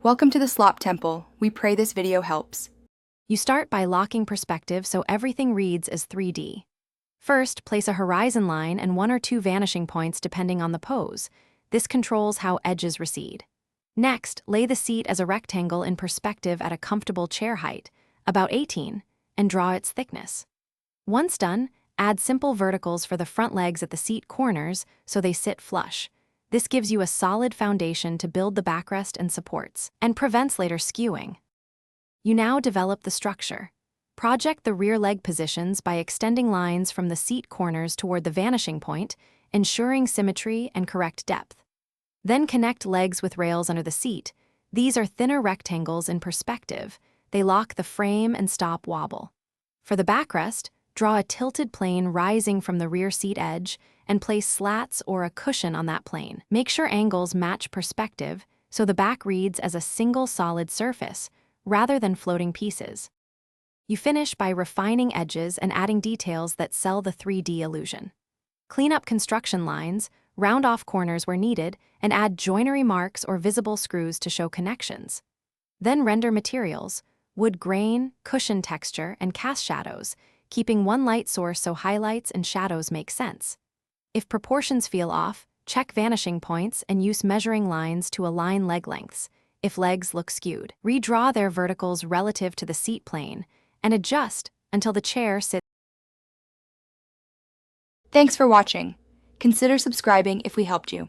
Welcome to the Slop Temple. We pray this video helps. You start by locking perspective so everything reads as 3D. First, place a horizon line and 1 or 2 vanishing points depending on the pose. This controls how edges recede. Next, lay the seat as a rectangle in perspective at a comfortable chair height, about 18, and draw its thickness. Once done, add simple verticals for the front legs at the seat corners so they sit flush. This gives you a solid foundation to build the backrest and supports, and prevents later skewing. You now develop the structure. Project the rear leg positions by extending lines from the seat corners toward the vanishing point, ensuring symmetry and correct depth. Then connect legs with rails under the seat. These are thinner rectangles in perspective. They lock the frame and stop wobble. For the backrest, draw a tilted plane rising from the rear seat edge and place slats or a cushion on that plane. Make sure angles match perspective so the back reads as a single solid surface rather than floating pieces. You finish by refining edges and adding details that sell the 3D illusion. Clean up construction lines, round off corners where needed, and add joinery marks or visible screws to show connections. Then render materials, wood grain, cushion texture, and cast shadows, keeping one light source so highlights and shadows make sense. If proportions feel off, check vanishing points and use measuring lines to align leg lengths. If legs look skewed, redraw their verticals relative to the seat plane and adjust until the chair sits. Thanks for watching. Consider subscribing if we helped you.